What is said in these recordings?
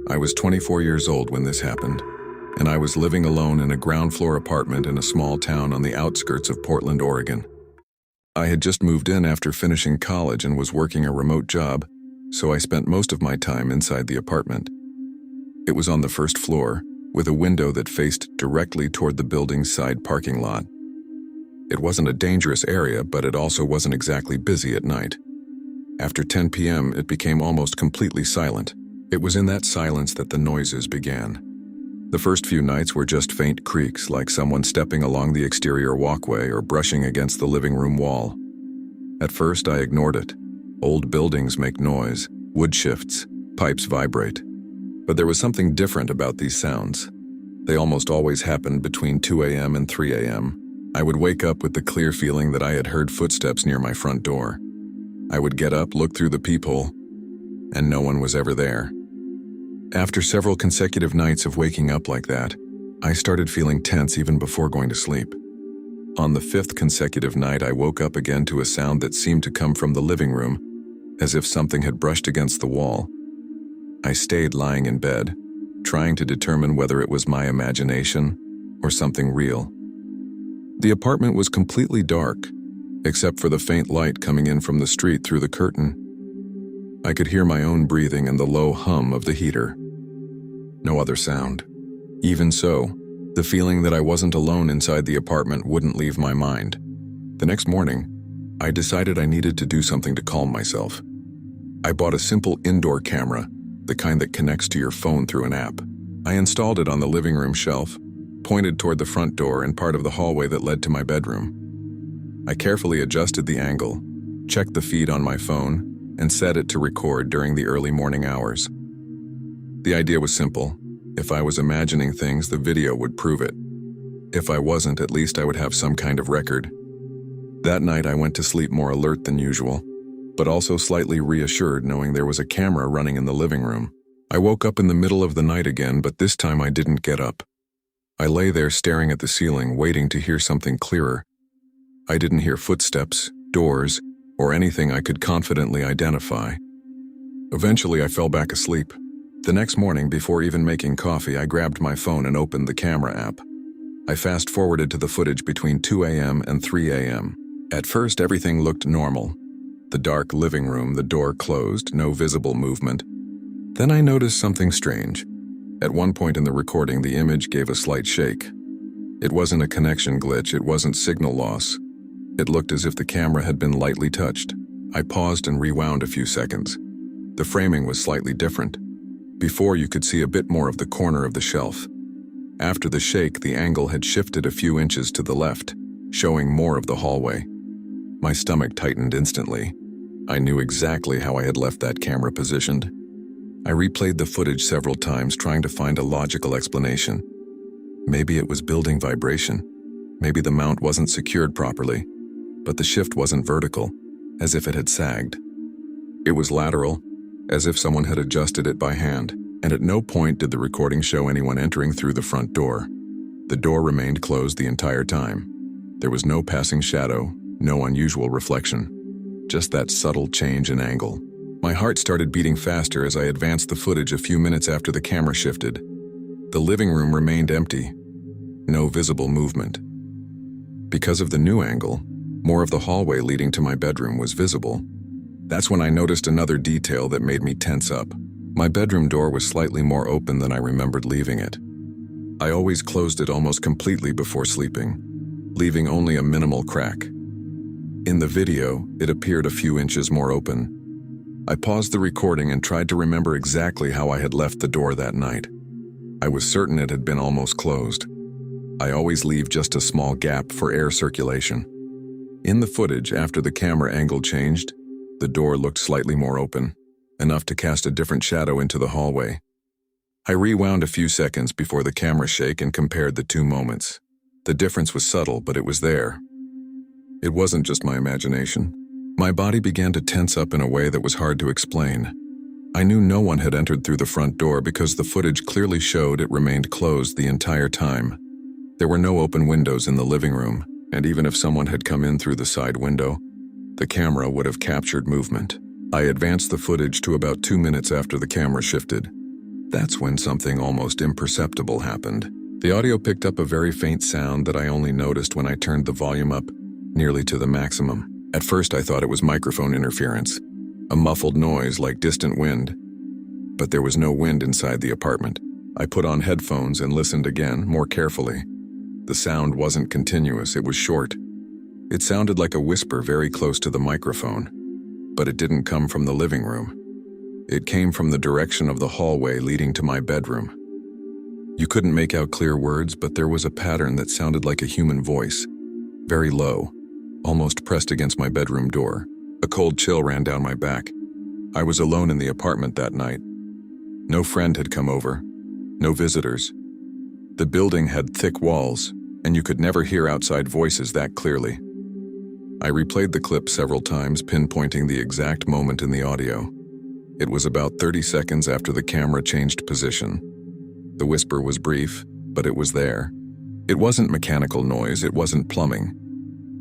I was 24 years old when this happened, and I was living alone in a ground-floor apartment in a small town on the outskirts of Portland, Oregon. I had just moved in after finishing college and was working a remote job, so I spent most of my time inside the apartment. It was on the first floor, with a window that faced directly toward the building's side parking lot. It wasn't a dangerous area, but it also wasn't exactly busy at night. After 10 p.m., it became almost completely silent. It was in that silence that the noises began. The first few nights were just faint creaks, like someone stepping along the exterior walkway or brushing against the living room wall. At first, I ignored it. Old buildings make noise, wood shifts, pipes vibrate. But there was something different about these sounds. They almost always happened between 2 a.m. and 3 a.m. I would wake up with the clear feeling that I had heard footsteps near my front door. I would get up, look through the peephole, and no one was ever there. After several consecutive nights of waking up like that, I started feeling tense even before going to sleep. On the fifth consecutive night, I woke up again to a sound that seemed to come from the living room, as if something had brushed against the wall. I stayed lying in bed, trying to determine whether it was my imagination or something real. The apartment was completely dark, except for the faint light coming in from the street through the curtain. I could hear my own breathing and the low hum of the heater. No other sound. Even so, the feeling that I wasn't alone inside the apartment wouldn't leave my mind. The next morning, I decided I needed to do something to calm myself. I bought a simple indoor camera, the kind that connects to your phone through an app. I installed it on the living room shelf, pointed toward the front door and part of the hallway that led to my bedroom. I carefully adjusted the angle, checked the feed on my phone, and set it to record during the early morning hours. The idea was simple. If I was imagining things, the video would prove it. If I wasn't, at least I would have some kind of record. That night I went to sleep more alert than usual, but also slightly reassured knowing there was a camera running in the living room. I woke up in the middle of the night again, but this time I didn't get up. I lay there staring at the ceiling, waiting to hear something clearer. I didn't hear footsteps, doors, or anything I could confidently identify. Eventually, I fell back asleep. The next morning, before even making coffee, I grabbed my phone and opened the camera app. I fast-forwarded to the footage between 2 a.m. and 3 a.m. At first, everything looked normal. The dark living room, the door closed, no visible movement. Then I noticed something strange. At one point in the recording, the image gave a slight shake. It wasn't a connection glitch, it wasn't signal loss. It looked as if the camera had been lightly touched. I paused and rewound a few seconds. The framing was slightly different. Before, you could see a bit more of the corner of the shelf. After the shake, the angle had shifted a few inches to the left, showing more of the hallway. My stomach tightened instantly. I knew exactly how I had left that camera positioned. I replayed the footage several times, trying to find a logical explanation. Maybe it was building vibration. Maybe the mount wasn't secured properly. But the shift wasn't vertical, as if it had sagged. It was lateral, as if someone had adjusted it by hand, and at no point did the recording show anyone entering through the front door. The door remained closed the entire time. There was no passing shadow, no unusual reflection, just that subtle change in angle. My heart started beating faster as I advanced the footage a few minutes after the camera shifted. The living room remained empty, no visible movement. Because of the new angle, more of the hallway leading to my bedroom was visible. That's when I noticed another detail that made me tense up. My bedroom door was slightly more open than I remembered leaving it. I always closed it almost completely before sleeping, leaving only a minimal crack. In the video, it appeared a few inches more open. I paused the recording and tried to remember exactly how I had left the door that night. I was certain it had been almost closed. I always leave just a small gap for air circulation. In the footage, after the camera angle changed, the door looked slightly more open, enough to cast a different shadow into the hallway. I rewound a few seconds before the camera shake and compared the two moments. The difference was subtle, but it was there. It wasn't just my imagination. My body began to tense up in a way that was hard to explain. I knew no one had entered through the front door because the footage clearly showed it remained closed the entire time. There were no open windows in the living room, and even if someone had come in through the side window, the camera would have captured movement. I advanced the footage to about 2 minutes after the camera shifted. That's when something almost imperceptible happened. The audio picked up a very faint sound that I only noticed when I turned the volume up nearly to the maximum. At first I thought it was microphone interference, a muffled noise like distant wind. But there was no wind inside the apartment. I put on headphones and listened again, more carefully. The sound wasn't continuous, it was short. It sounded like a whisper very close to the microphone, but it didn't come from the living room. It came from the direction of the hallway leading to my bedroom. You couldn't make out clear words, but there was a pattern that sounded like a human voice, very low, almost pressed against my bedroom door. A cold chill ran down my back. I was alone in the apartment that night. No friend had come over, no visitors. The building had thick walls, and you could never hear outside voices that clearly. I replayed the clip several times, pinpointing the exact moment in the audio. It was about 30 seconds after the camera changed position. The whisper was brief, but it was there. It wasn't mechanical noise, it wasn't plumbing.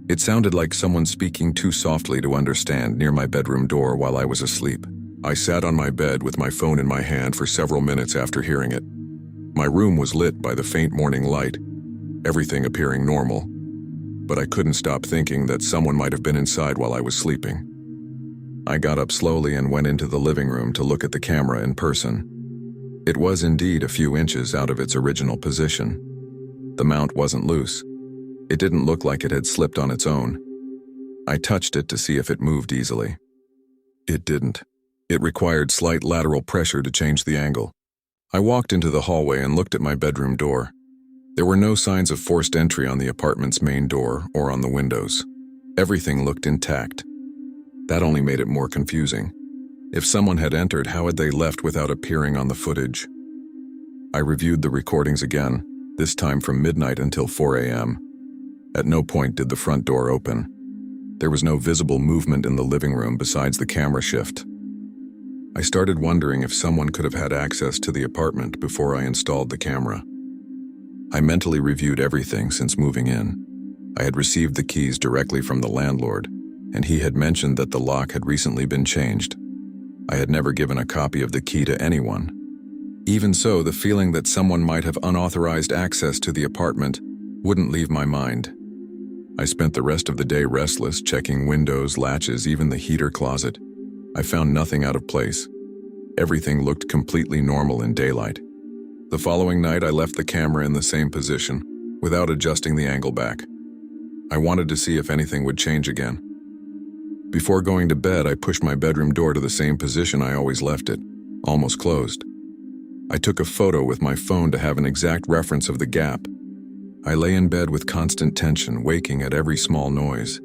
It sounded like someone speaking too softly to understand near my bedroom door while I was asleep. I sat on my bed with my phone in my hand for several minutes after hearing it. My room was lit by the faint morning light, everything appearing normal. But I couldn't stop thinking that someone might have been inside while I was sleeping. I got up slowly and went into the living room to look at the camera in person. It was indeed a few inches out of its original position. The mount wasn't loose. It didn't look like it had slipped on its own. I touched it to see if it moved easily. It didn't. It required slight lateral pressure to change the angle. I walked into the hallway and looked at my bedroom door. There were no signs of forced entry on the apartment's main door or on the windows. Everything looked intact. That only made it more confusing. If someone had entered, how had they left without appearing on the footage? I reviewed the recordings again, this time from midnight until 4 a.m. At no point did the front door open. There was no visible movement in the living room besides the camera shift. I started wondering if someone could have had access to the apartment before I installed the camera. I mentally reviewed everything since moving in. I had received the keys directly from the landlord, and he had mentioned that the lock had recently been changed. I had never given a copy of the key to anyone. Even so, the feeling that someone might have unauthorized access to the apartment wouldn't leave my mind. I spent the rest of the day restless, checking windows, latches, even the heater closet. I found nothing out of place. Everything looked completely normal in daylight. The following night, I left the camera in the same position, without adjusting the angle back. I wanted to see if anything would change again. Before going to bed, I pushed my bedroom door to the same position I always left it, almost closed. I took a photo with my phone to have an exact reference of the gap. I lay in bed with constant tension, waking at every small noise.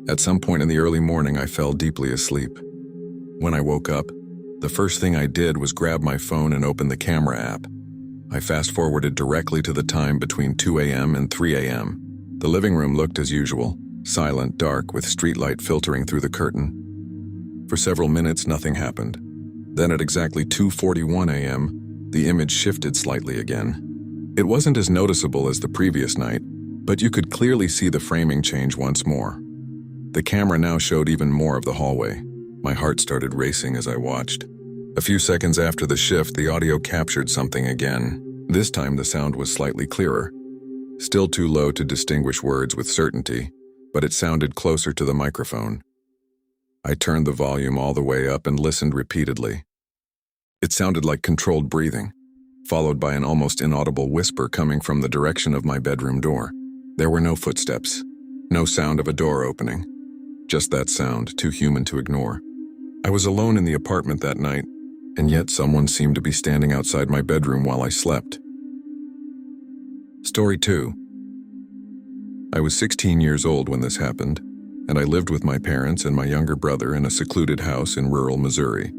At some point in the early morning, I fell deeply asleep. When I woke up, the first thing I did was grab my phone and open the camera app. I fast-forwarded directly to the time between 2 a.m. and 3 a.m. The living room looked as usual. Silent, dark, with streetlight filtering through the curtain. For several minutes, nothing happened. Then at exactly 2:41 a.m., the image shifted slightly again. It wasn't as noticeable as the previous night, but you could clearly see the framing change once more. The camera now showed even more of the hallway. My heart started racing as I watched. A few seconds after the shift, the audio captured something again. This time the sound was slightly clearer. Still too low to distinguish words with certainty, but it sounded closer to the microphone. I turned the volume all the way up and listened repeatedly. It sounded like controlled breathing, followed by an almost inaudible whisper coming from the direction of my bedroom door. There were no footsteps, no sound of a door opening. Just that sound, too human to ignore. I was alone in the apartment that night, and yet someone seemed to be standing outside my bedroom while I slept. Story 2. I was 16 years old when this happened, and I lived with my parents and my younger brother in a secluded house in rural Missouri,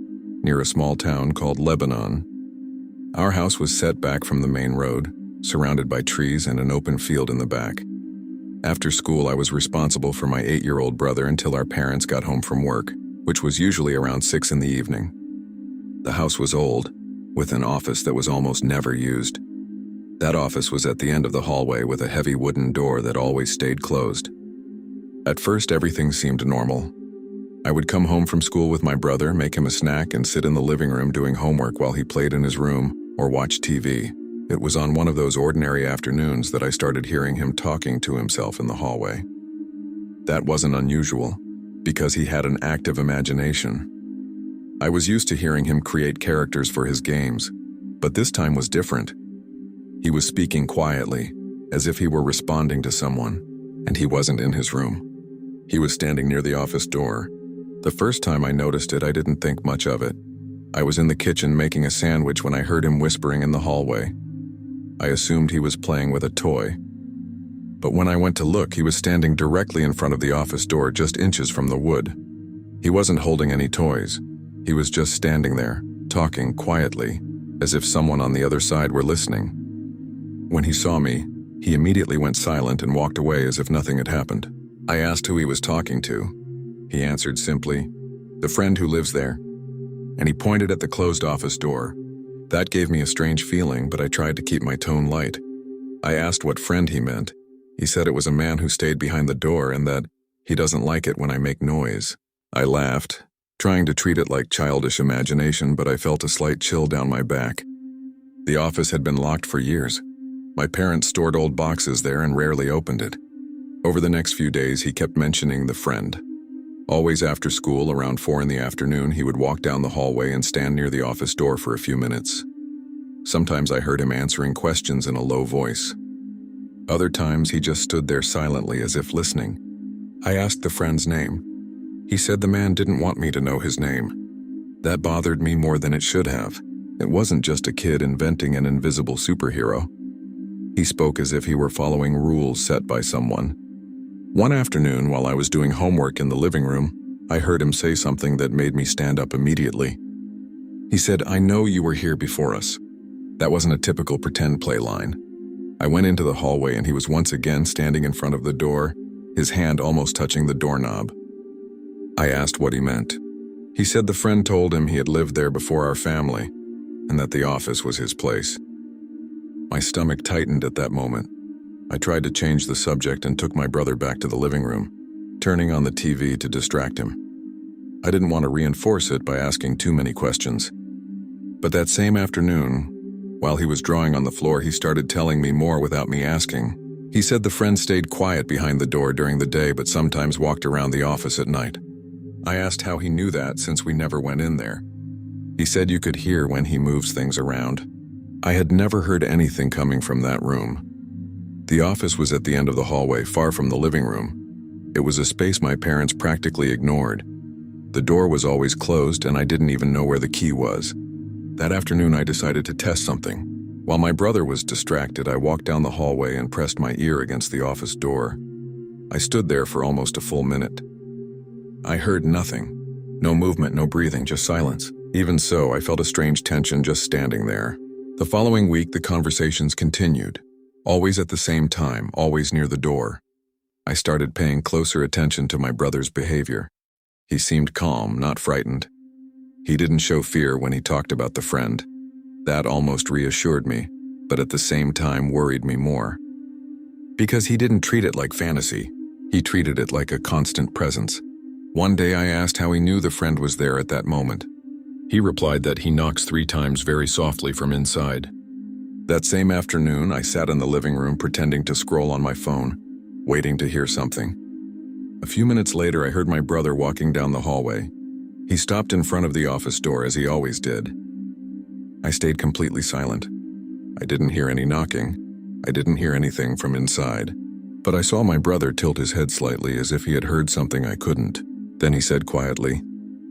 near a small town called Lebanon. Our house was set back from the main road, surrounded by trees and an open field in the back. After school, I was responsible for my 8-year-old brother until our parents got home from work, which was usually around 6 in the evening. The house was old, with an office that was almost never used. That office was at the end of the hallway with a heavy wooden door that always stayed closed. At first, everything seemed normal. I would come home from school with my brother, make him a snack, and sit in the living room doing homework while he played in his room or watched TV. It was on one of those ordinary afternoons that I started hearing him talking to himself in the hallway. That wasn't unusual, because he had an active imagination. I was used to hearing him create characters for his games, but this time was different. He was speaking quietly, as if he were responding to someone, and he wasn't in his room. He was standing near the office door. The first time I noticed it, I didn't think much of it. I was in the kitchen making a sandwich when I heard him whispering in the hallway. I assumed he was playing with a toy. But when I went to look, he was standing directly in front of the office door, just inches from the wood. He wasn't holding any toys. He was just standing there, talking quietly, as if someone on the other side were listening. When he saw me, he immediately went silent and walked away as if nothing had happened. I asked who he was talking to. He answered simply, "The friend who lives there." And he pointed at the closed office door. That gave me a strange feeling, but I tried to keep my tone light. I asked what friend he meant. He said it was a man who stayed behind the door and that he doesn't like it when I make noise. I laughed, trying to treat it like childish imagination, but I felt a slight chill down my back. The office had been locked for years. My parents stored old boxes there and rarely opened it. Over the next few days, he kept mentioning the friend. Always after school, around 4 in the afternoon, he would walk down the hallway and stand near the office door for a few minutes. Sometimes I heard him answering questions in a low voice. Other times, he just stood there silently as if listening. I asked the friend's name. He said the man didn't want me to know his name. That bothered me more than it should have. It wasn't just a kid inventing an invisible superhero. He spoke as if he were following rules set by someone. One afternoon, while I was doing homework in the living room, I heard him say something that made me stand up immediately. He said, "I know you were here before us." That wasn't a typical pretend play line. I went into the hallway and he was once again standing in front of the door, his hand almost touching the doorknob. I asked what he meant. He said the friend told him he had lived there before our family, and that the office was his place. My stomach tightened at that moment. I tried to change the subject and took my brother back to the living room, turning on the TV to distract him. I didn't want to reinforce it by asking too many questions. But that same afternoon, while he was drawing on the floor, he started telling me more without me asking. He said the friend stayed quiet behind the door during the day but sometimes walked around the office at night. I asked how he knew that since we never went in there. He said you could hear when he moves things around. I had never heard anything coming from that room. The office was at the end of the hallway, far from the living room. It was a space my parents practically ignored. The door was always closed and I didn't even know where the key was. That afternoon I decided to test something. While my brother was distracted, I walked down the hallway and pressed my ear against the office door. I stood there for almost a full minute. I heard nothing. No movement, no breathing, just silence. Even so, I felt a strange tension just standing there. The following week, the conversations continued. Always at the same time, always near the door. I started paying closer attention to my brother's behavior. He seemed calm, not frightened. He didn't show fear when he talked about the friend. That almost reassured me, but at the same time worried me more. Because he didn't treat it like fantasy. He treated it like a constant presence. One day I asked how he knew the friend was there at that moment. He replied that he knocks 3 times very softly from inside. That same afternoon, I sat in the living room pretending to scroll on my phone, waiting to hear something. A few minutes later, I heard my brother walking down the hallway. He stopped in front of the office door as he always did. I stayed completely silent. I didn't hear any knocking. I didn't hear anything from inside. But I saw my brother tilt his head slightly as if he had heard something I couldn't. Then he said quietly,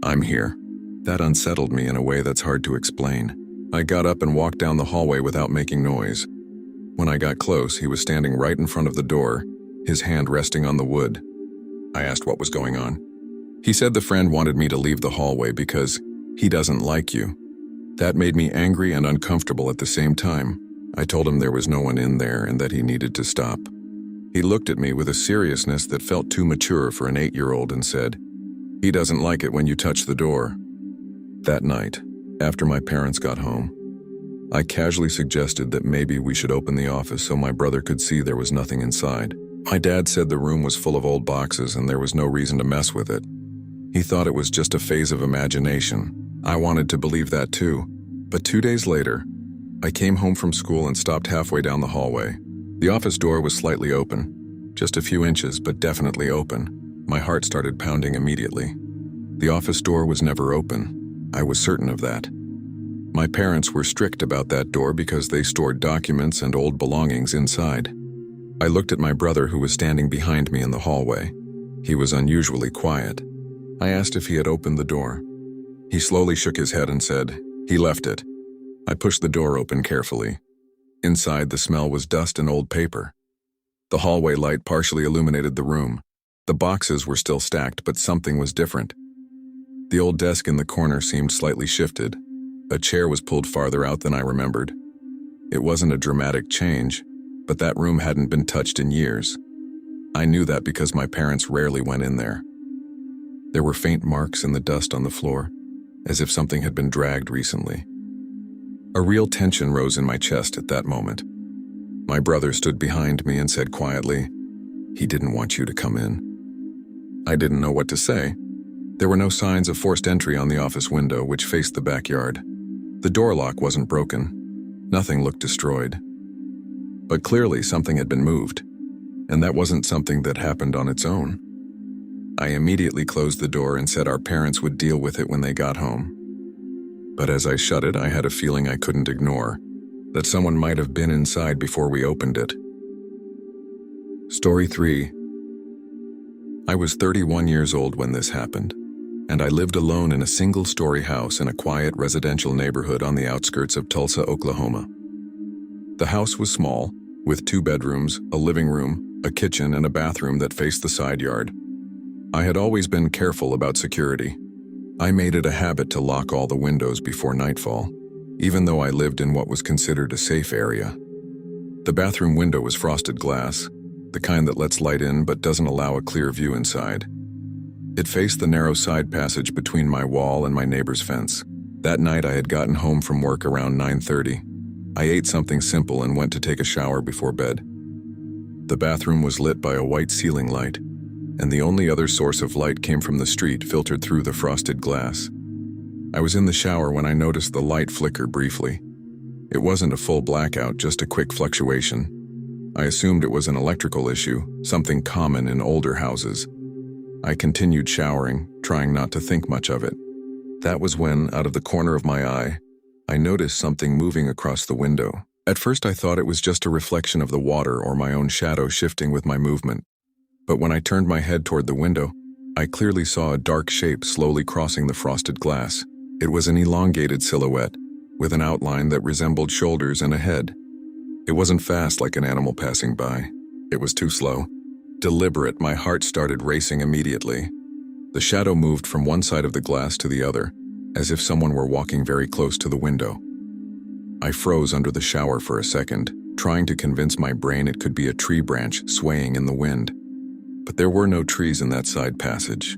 "I'm here." That unsettled me in a way that's hard to explain. I got up and walked down the hallway without making noise. When I got close, he was standing right in front of the door, his hand resting on the wood. I asked what was going on. He said the friend wanted me to leave the hallway because he doesn't like you. That made me angry and uncomfortable at the same time. I told him there was no one in there and that he needed to stop. He looked at me with a seriousness that felt too mature for an 8-year-old and said, "He doesn't like it when you touch the door." That night, after my parents got home, I casually suggested that maybe we should open the office so my brother could see there was nothing inside. My dad said the room was full of old boxes and there was no reason to mess with it. He thought it was just a phase of imagination. I wanted to believe that too. But 2 days later, I came home from school and stopped halfway down the hallway. The office door was slightly open, just a few inches, but definitely open. My heart started pounding immediately. The office door was never open. I was certain of that. My parents were strict about that door because they stored documents and old belongings inside. I looked at my brother who was standing behind me in the hallway. He was unusually quiet. I asked if he had opened the door. He slowly shook his head and said, "He left it." I pushed the door open carefully. Inside, the smell was dust and old paper. The hallway light partially illuminated the room. The boxes were still stacked, but something was different. The old desk in the corner seemed slightly shifted. A chair was pulled farther out than I remembered. It wasn't a dramatic change, but that room hadn't been touched in years. I knew that because my parents rarely went in there. There were faint marks in the dust on the floor, as if something had been dragged recently. A real tension rose in my chest at that moment. My brother stood behind me and said quietly, "He didn't want you to come in." I didn't know what to say. There were no signs of forced entry on the office window, which faced the backyard. The door lock wasn't broken. Nothing looked destroyed. But clearly something had been moved, and that wasn't something that happened on its own. I immediately closed the door and said our parents would deal with it when they got home. But as I shut it, I had a feeling I couldn't ignore, that someone might have been inside before we opened it. Story 3. I was 31 years old when this happened, and I lived alone in a single-story house in a quiet residential neighborhood on the outskirts of Tulsa, Oklahoma. The house was small, with 2 bedrooms, a living room, a kitchen, and a bathroom that faced the side yard. I had always been careful about security. I made it a habit to lock all the windows before nightfall, even though I lived in what was considered a safe area. The bathroom window was frosted glass, the kind that lets light in but doesn't allow a clear view inside. It faced the narrow side passage between my wall and my neighbor's fence. That night I had gotten home from work around 9:30. I ate something simple and went to take a shower before bed. The bathroom was lit by a white ceiling light, and the only other source of light came from the street filtered through the frosted glass. I was in the shower when I noticed the light flicker briefly. It wasn't a full blackout, just a quick fluctuation. I assumed it was an electrical issue, something common in older houses. I continued showering, trying not to think much of it. That was when, out of the corner of my eye, I noticed something moving across the window. At first I thought it was just a reflection of the water or my own shadow shifting with my movement. But when I turned my head toward the window, I clearly saw a dark shape slowly crossing the frosted glass. It was an elongated silhouette, with an outline that resembled shoulders and a head. It wasn't fast like an animal passing by. It was too slow. Deliberate, my heart started racing immediately. The shadow moved from one side of the glass to the other, as if someone were walking very close to the window. I froze under the shower for a second, trying to convince my brain it could be a tree branch swaying in the wind. But there were no trees in that side passage.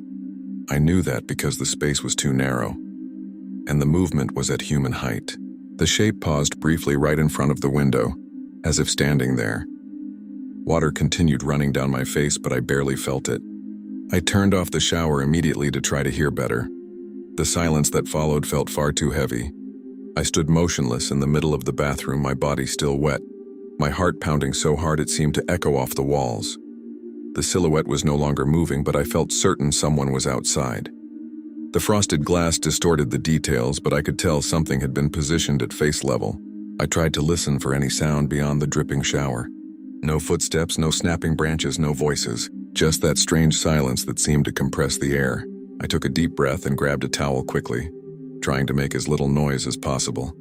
I knew that because the space was too narrow, and the movement was at human height. The shape paused briefly right in front of the window, as if standing there. Water continued running down my face, but I barely felt it. I turned off the shower immediately to try to hear better. The silence that followed felt far too heavy. I stood motionless in the middle of the bathroom, my body still wet, my heart pounding so hard it seemed to echo off the walls. The silhouette was no longer moving, but I felt certain someone was outside. The frosted glass distorted the details, but I could tell something had been positioned at face level. I tried to listen for any sound beyond the dripping shower. No footsteps, no snapping branches, no voices, just that strange silence that seemed to compress the air. I took a deep breath and grabbed a towel quickly, trying to make as little noise as possible.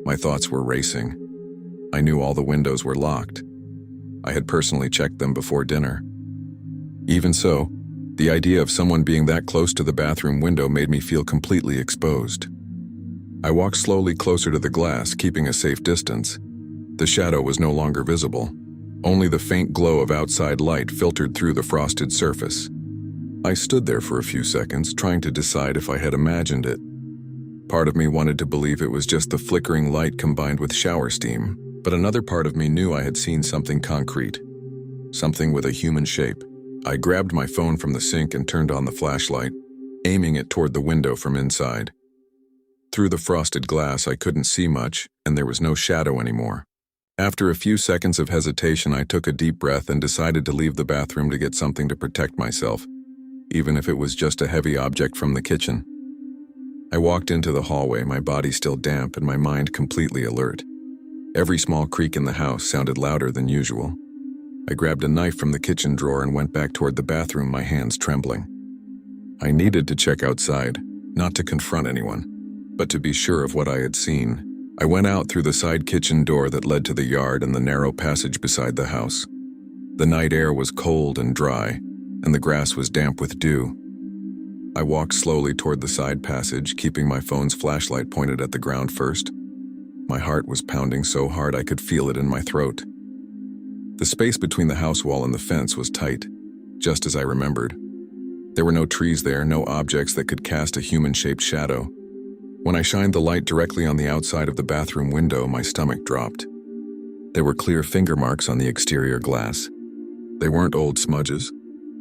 My thoughts were racing. I knew all the windows were locked. I had personally checked them before dinner. Even so, the idea of someone being that close to the bathroom window made me feel completely exposed. I walked slowly closer to the glass, keeping a safe distance. The shadow was no longer visible. Only the faint glow of outside light filtered through the frosted surface. I stood there for a few seconds, trying to decide if I had imagined it. Part of me wanted to believe it was just the flickering light combined with shower steam, but another part of me knew I had seen something concrete, something with a human shape. I grabbed my phone from the sink and turned on the flashlight. aiming it toward the window from inside. Through the frosted glass, I couldn't see much, and there was no shadow anymore. After a few seconds of hesitation, I took a deep breath and decided to leave the bathroom to get something to protect myself, even if it was just a heavy object from the kitchen. I walked into the hallway, my body still damp and my mind completely alert. Every small creak in the house sounded louder than usual. I grabbed a knife from the kitchen drawer and went back toward the bathroom, my hands trembling. I needed to check outside, not to confront anyone, but to be sure of what I had seen. I went out through the side kitchen door that led to the yard and the narrow passage beside the house. The night air was cold and dry, and the grass was damp with dew. I walked slowly toward the side passage, keeping my phone's flashlight pointed at the ground first. My heart was pounding so hard I could feel it in my throat. The space between the house wall and the fence was tight, just as I remembered. There were no trees there, no objects that could cast a human-shaped shadow. When I shined the light directly on the outside of the bathroom window, my stomach dropped. There were clear finger marks on the exterior glass. They weren't old smudges.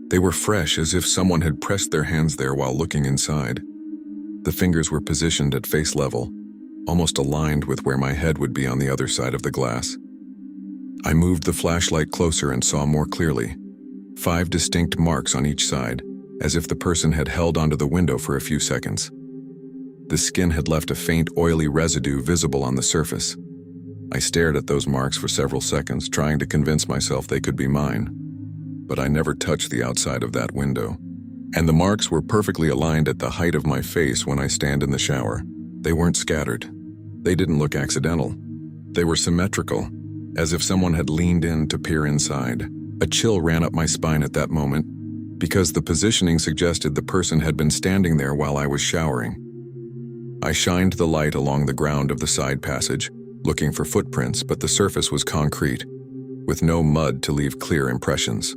They were fresh, as if someone had pressed their hands there while looking inside. The fingers were positioned at face level, almost aligned with where my head would be on the other side of the glass. I moved the flashlight closer and saw more clearly. 5 distinct marks on each side, as if the person had held onto the window for a few seconds. The skin had left a faint, oily residue visible on the surface. I stared at those marks for several seconds, trying to convince myself they could be mine. But I never touched the outside of that window. And the marks were perfectly aligned at the height of my face when I stand in the shower. They weren't scattered. They didn't look accidental. They were symmetrical, as if someone had leaned in to peer inside. A chill ran up my spine at that moment, because the positioning suggested the person had been standing there while I was showering. I shined the light along the ground of the side passage, looking for footprints, but the surface was concrete, with no mud to leave clear impressions.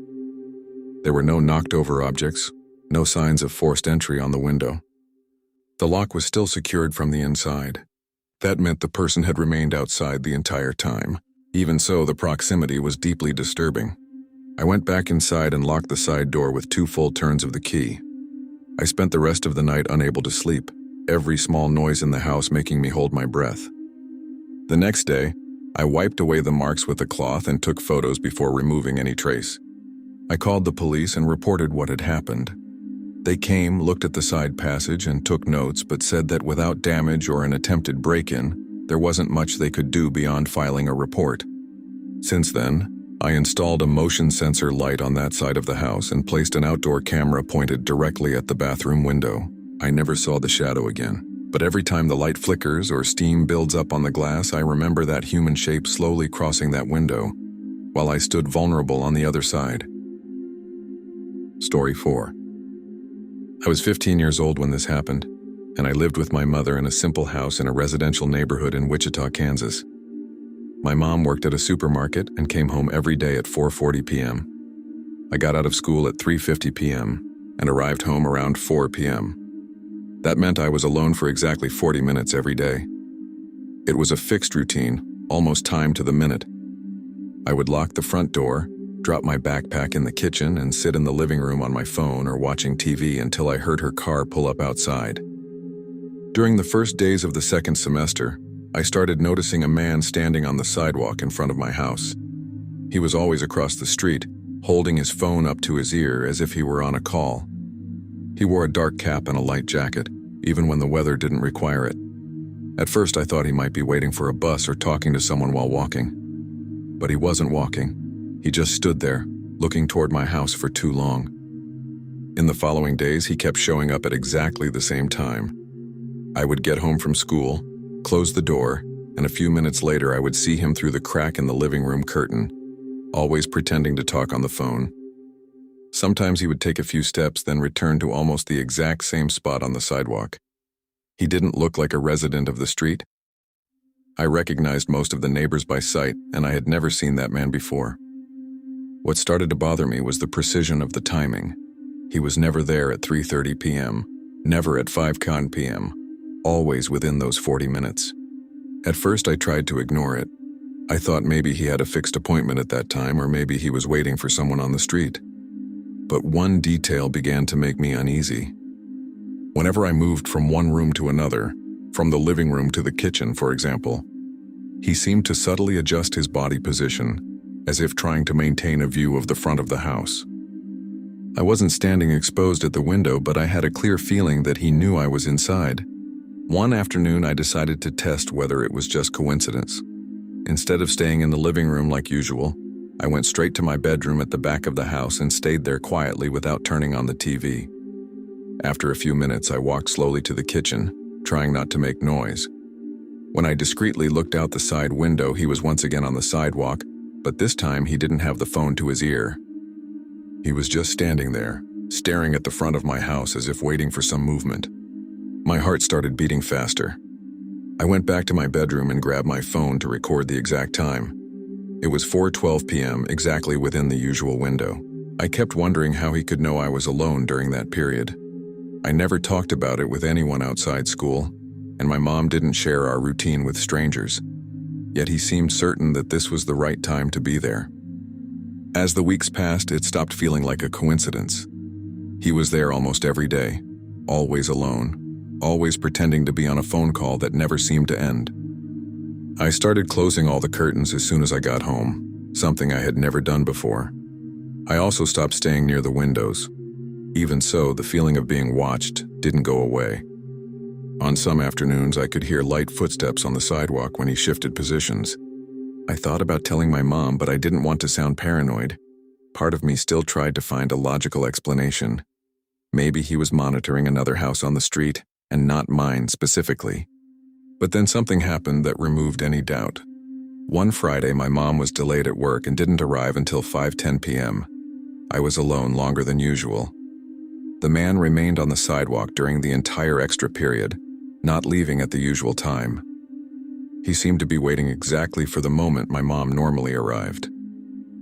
There were no knocked-over objects, no signs of forced entry on the window. The lock was still secured from the inside. That meant the person had remained outside the entire time. Even so, the proximity was deeply disturbing. I went back inside and locked the side door with 2 full turns of the key. I spent the rest of the night unable to sleep, every small noise in the house making me hold my breath. The next day, I wiped away the marks with a cloth and took photos before removing any trace. I called the police and reported what had happened. They came, looked at the side passage, and took notes, but said that without damage or an attempted break-in, there wasn't much they could do beyond filing a report. Since then, I installed a motion sensor light on that side of the house and placed an outdoor camera pointed directly at the bathroom window. I never saw the shadow again, but every time the light flickers or steam builds up on the glass, I remember that human shape slowly crossing that window, while I stood vulnerable on the other side. Story 4. I was 15 years old when this happened, and I lived with my mother in a simple house in a residential neighborhood in Wichita, Kansas. My mom worked at a supermarket and came home every day at 4:40 p.m. I got out of school at 3:50 p.m. and arrived home around 4 p.m. That meant I was alone for exactly 40 minutes every day. It was a fixed routine, almost timed to the minute. I would lock the front door, drop my backpack in the kitchen, and sit in the living room on my phone or watching TV until I heard her car pull up outside. During the first days of the second semester, I started noticing a man standing on the sidewalk in front of my house. He was always across the street, holding his phone up to his ear as if he were on a call. He wore a dark cap and a light jacket, even when the weather didn't require it. At first I thought he might be waiting for a bus or talking to someone while walking. But he wasn't walking. He just stood there, looking toward my house for too long. In the following days, he kept showing up at exactly the same time. I would get home from school, close the door, and a few minutes later I would see him through the crack in the living room curtain, always pretending to talk on the phone. Sometimes he would take a few steps, then return to almost the exact same spot on the sidewalk. He didn't look like a resident of the street. I recognized most of the neighbors by sight, and I had never seen that man before. What started to bother me was the precision of the timing. He was never there at 3:30 p.m., never at 5 p.m., always within those 40 minutes. At first I tried to ignore it. I thought maybe he had a fixed appointment at that time, or maybe he was waiting for someone on the street. But one detail began to make me uneasy. Whenever I moved from one room to another, from the living room to the kitchen, for example, he seemed to subtly adjust his body position, as if trying to maintain a view of the front of the house. I wasn't standing exposed at the window, but I had a clear feeling that he knew I was inside. One afternoon, I decided to test whether it was just coincidence. Instead of staying in the living room like usual, I went straight to my bedroom at the back of the house and stayed there quietly without turning on the TV. After a few minutes, I walked slowly to the kitchen, trying not to make noise. When I discreetly looked out the side window, he was once again on the sidewalk, but this time he didn't have the phone to his ear. He was just standing there, staring at the front of my house as if waiting for some movement. My heart started beating faster. I went back to my bedroom and grabbed my phone to record the exact time. It was 4:12 p.m., exactly within the usual window. I kept wondering how he could know I was alone during that period. I never talked about it with anyone outside school, and my mom didn't share our routine with strangers. Yet he seemed certain that this was the right time to be there. As the weeks passed, it stopped feeling like a coincidence. He was there almost every day, always alone, always pretending to be on a phone call that never seemed to end. I started closing all the curtains as soon as I got home, something I had never done before. I also stopped staying near the windows. Even so, the feeling of being watched didn't go away. On some afternoons, I could hear light footsteps on the sidewalk when he shifted positions. I thought about telling my mom, but I didn't want to sound paranoid. Part of me still tried to find a logical explanation. Maybe he was monitoring another house on the street, and not mine specifically. But then something happened that removed any doubt. One Friday, my mom was delayed at work and didn't arrive until 5:10 p.m. I was alone longer than usual. The man remained on the sidewalk during the entire extra period, not leaving at the usual time. He seemed to be waiting exactly for the moment my mom normally arrived.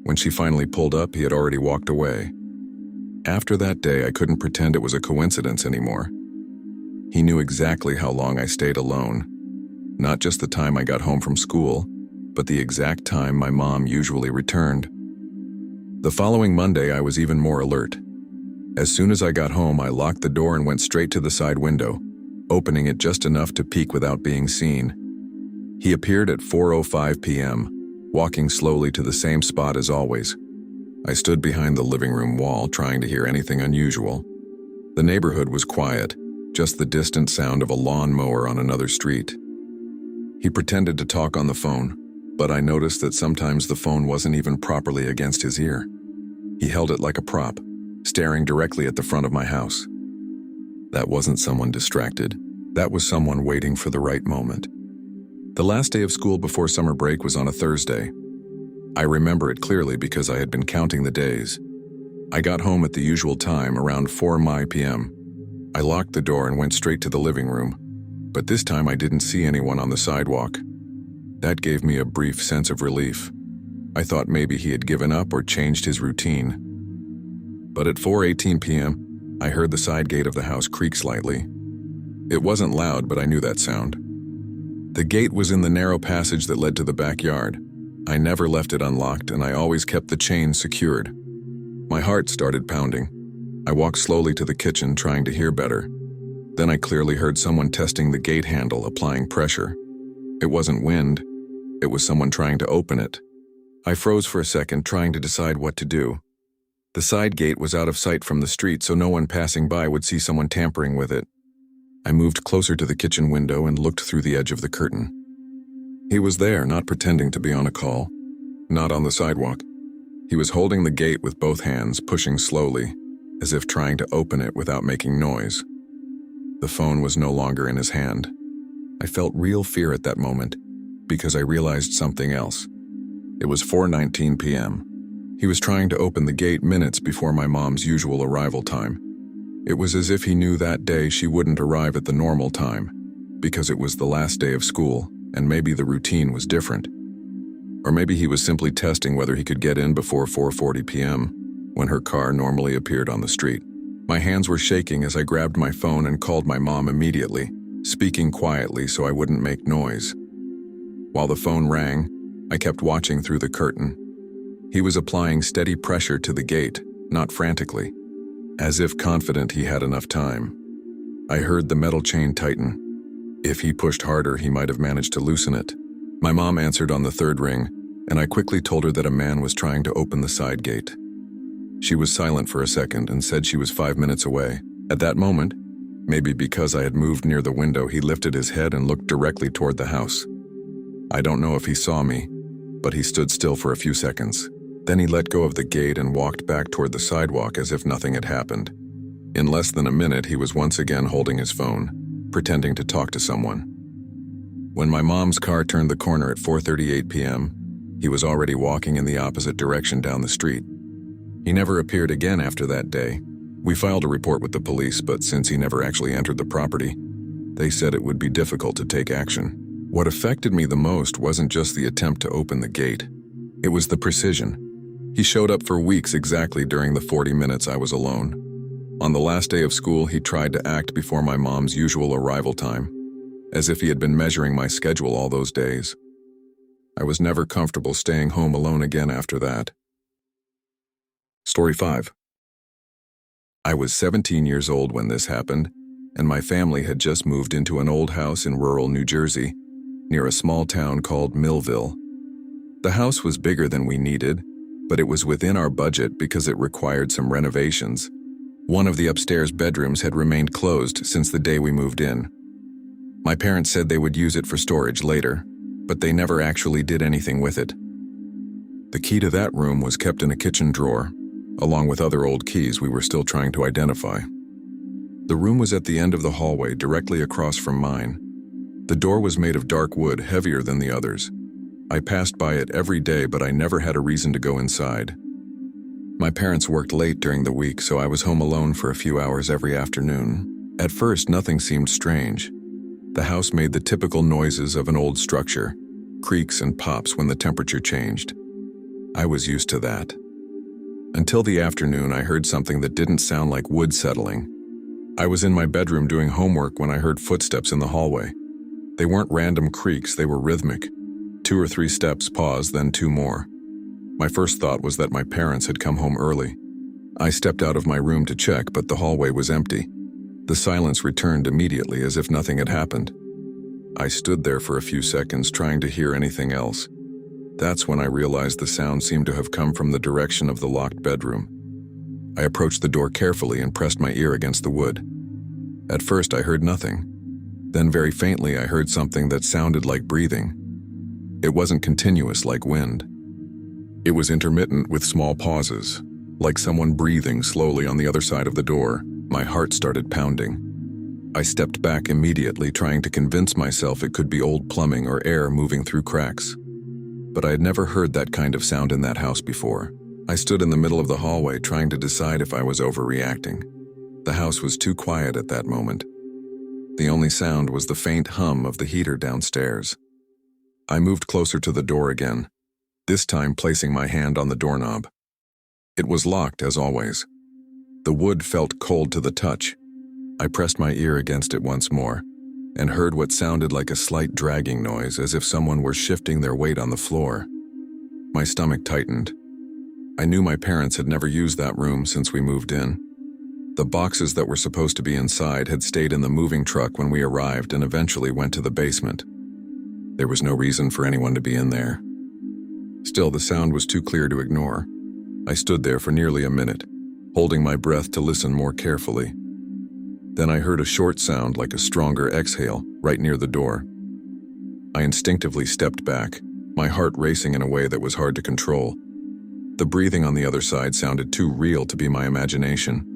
When she finally pulled up, he had already walked away. After that day, I couldn't pretend it was a coincidence anymore. He knew exactly how long I stayed alone. Not just the time I got home from school, but the exact time my mom usually returned. The following Monday, I was even more alert. As soon as I got home, I locked the door and went straight to the side window, opening it just enough to peek without being seen. He appeared at 4:05 p.m., walking slowly to the same spot as always. I stood behind the living room wall, trying to hear anything unusual. The neighborhood was quiet, just the distant sound of a lawnmower on another street. He pretended to talk on the phone, but I noticed that sometimes the phone wasn't even properly against his ear. He held it like a prop, staring directly at the front of my house. That wasn't someone distracted. That was someone waiting for the right moment. The last day of school before summer break was on a Thursday. I remember it clearly because I had been counting the days. I got home at the usual time, around 4 p.m. I locked the door and went straight to the living room, but this time I didn't see anyone on the sidewalk. That gave me a brief sense of relief. I thought maybe he had given up or changed his routine. But at 4:18 p.m., I heard the side gate of the house creak slightly. It wasn't loud, but I knew that sound. The gate was in the narrow passage that led to the backyard. I never left it unlocked, and I always kept the chain secured. My heart started pounding. I walked slowly to the kitchen, trying to hear better. Then I clearly heard someone testing the gate handle, applying pressure. It wasn't wind. It was someone trying to open it. I froze for a second, trying to decide what to do. The side gate was out of sight from the street, so no one passing by would see someone tampering with it. I moved closer to the kitchen window and looked through the edge of the curtain. He was there, not pretending to be on a call, not on the sidewalk. He was holding the gate with both hands, pushing slowly, as if trying to open it without making noise. The phone was no longer in his hand. I felt real fear at that moment, because I realized something else. It was 4:19 p.m. He was trying to open the gate minutes before my mom's usual arrival time. It was as if he knew that day she wouldn't arrive at the normal time, because it was the last day of school, and maybe the routine was different. Or maybe he was simply testing whether he could get in before 4:40 p.m., when her car normally appeared on the street. My hands were shaking as I grabbed my phone and called my mom immediately, speaking quietly so I wouldn't make noise. While the phone rang, I kept watching through the curtain. He was applying steady pressure to the gate, not frantically, as if confident he had enough time. I heard the metal chain tighten. If he pushed harder, he might have managed to loosen it. My mom answered on the third ring, and I quickly told her that a man was trying to open the side gate. She was silent for a second and said she was 5 minutes away. At that moment, maybe because I had moved near the window, he lifted his head and looked directly toward the house. I don't know if he saw me, but he stood still for a few seconds. Then he let go of the gate and walked back toward the sidewalk as if nothing had happened. In less than a minute, he was once again holding his phone, pretending to talk to someone. When my mom's car turned the corner at 4:38 p.m., he was already walking in the opposite direction down the street. He never appeared again after that day. We filed a report with the police, but since he never actually entered the property, they said it would be difficult to take action. What affected me the most wasn't just the attempt to open the gate. It was the precision. He showed up for weeks exactly during the 40 minutes I was alone. On the last day of school, he tried to act before my mom's usual arrival time, as if he had been measuring my schedule all those days. I was never comfortable staying home alone again after that. Story 5. I was 17 years old when this happened, and my family had just moved into an old house in rural New Jersey, near a small town called Millville. The house was bigger than we needed, but it was within our budget because it required some renovations. One of the upstairs bedrooms had remained closed since the day we moved in. My parents said they would use it for storage later, but they never actually did anything with it. The key to that room was kept in a kitchen drawer, along with other old keys we were still trying to identify. The room was at the end of the hallway, directly across from mine. The door was made of dark wood, heavier than the others. I passed by it every day, but I never had a reason to go inside. My parents worked late during the week, so I was home alone for a few hours every afternoon. At first, nothing seemed strange. The house made the typical noises of an old structure, creaks and pops when the temperature changed. I was used to that. Until the afternoon, I heard something that didn't sound like wood settling. I was in my bedroom doing homework when I heard footsteps in the hallway. They weren't random creaks, they were rhythmic. 2 or 3 steps, pause, then 2 more. My first thought was that my parents had come home early. I stepped out of my room to check, but the hallway was empty. The silence returned immediately as if nothing had happened. I stood there for a few seconds trying to hear anything else. That's when I realized the sound seemed to have come from the direction of the locked bedroom. I approached the door carefully and pressed my ear against the wood. At first I heard nothing. Then very faintly I heard something that sounded like breathing. It wasn't continuous like wind. It was intermittent with small pauses, like someone breathing slowly on the other side of the door. My heart started pounding. I stepped back immediately, trying to convince myself it could be old plumbing or air moving through cracks. But I had never heard that kind of sound in that house before. I stood in the middle of the hallway trying to decide if I was overreacting. The house was too quiet at that moment. The only sound was the faint hum of the heater downstairs. I moved closer to the door again, this time placing my hand on the doorknob. It was locked as always. The wood felt cold to the touch. I pressed my ear against it once more and heard what sounded like a slight dragging noise, as if someone were shifting their weight on the floor. My stomach tightened. I knew my parents had never used that room since we moved in. The boxes that were supposed to be inside had stayed in the moving truck when we arrived and eventually went to the basement. There was no reason for anyone to be in there. Still, the sound was too clear to ignore. I stood there for nearly a minute, holding my breath to listen more carefully. Then I heard a short sound like a stronger exhale right near the door. I instinctively stepped back, my heart racing in a way that was hard to control. The breathing on the other side sounded too real to be my imagination.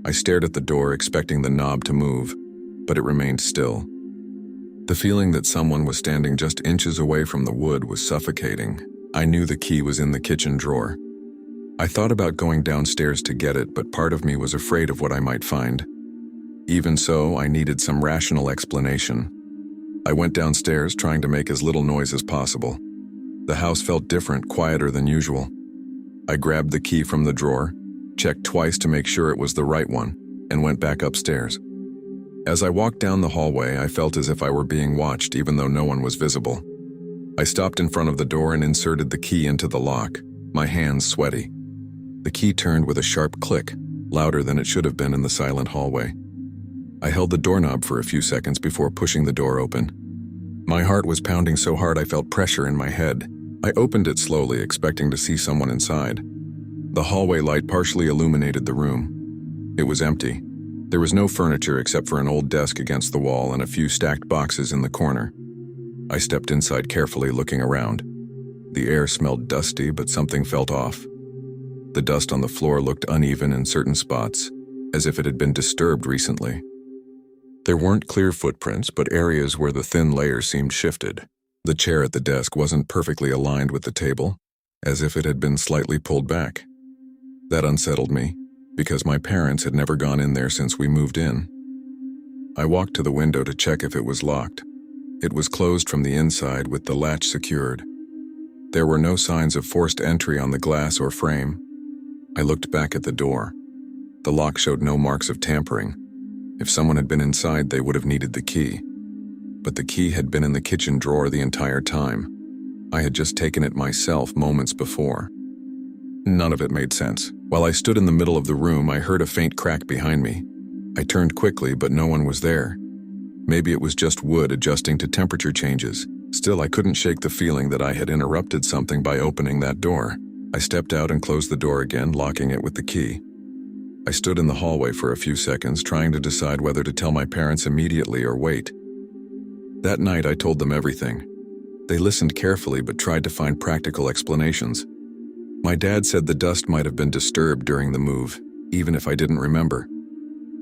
I stared at the door, expecting the knob to move, but it remained still. The feeling that someone was standing just inches away from the wood was suffocating. I knew the key was in the kitchen drawer. I thought about going downstairs to get it, but part of me was afraid of what I might find. Even so, I needed some rational explanation. I went downstairs, trying to make as little noise as possible. The house felt different, quieter than usual. I grabbed the key from the drawer, checked twice to make sure it was the right one, and went back upstairs. As I walked down the hallway, I felt as if I were being watched, even though no one was visible. I stopped in front of the door and inserted the key into the lock, my hands sweaty. The key turned with a sharp click, louder than it should have been in the silent hallway. I held the doorknob for a few seconds before pushing the door open. My heart was pounding so hard I felt pressure in my head. I opened it slowly, expecting to see someone inside. The hallway light partially illuminated the room. It was empty. There was no furniture except for an old desk against the wall and a few stacked boxes in the corner. I stepped inside carefully, looking around. The air smelled dusty, but something felt off. The dust on the floor looked uneven in certain spots, as if it had been disturbed recently. There weren't clear footprints, but areas where the thin layers seemed shifted. The chair at the desk wasn't perfectly aligned with the table, as if it had been slightly pulled back. That unsettled me, because my parents had never gone in there since we moved in. I walked to the window to check if it was locked. It was closed from the inside with the latch secured. There were no signs of forced entry on the glass or frame. I looked back at the door. The lock showed no marks of tampering. If someone had been inside, they would have needed the key. But the key had been in the kitchen drawer the entire time. I had just taken it myself moments before. None of it made sense. While I stood in the middle of the room, I heard a faint crack behind me. I turned quickly, but no one was there. Maybe it was just wood adjusting to temperature changes. Still, I couldn't shake the feeling that I had interrupted something by opening that door. I stepped out and closed the door again, locking it with the key. I stood in the hallway for a few seconds, trying to decide whether to tell my parents immediately or wait. That night, I told them everything. They listened carefully but tried to find practical explanations. My dad said the dust might have been disturbed during the move, even if I didn't remember.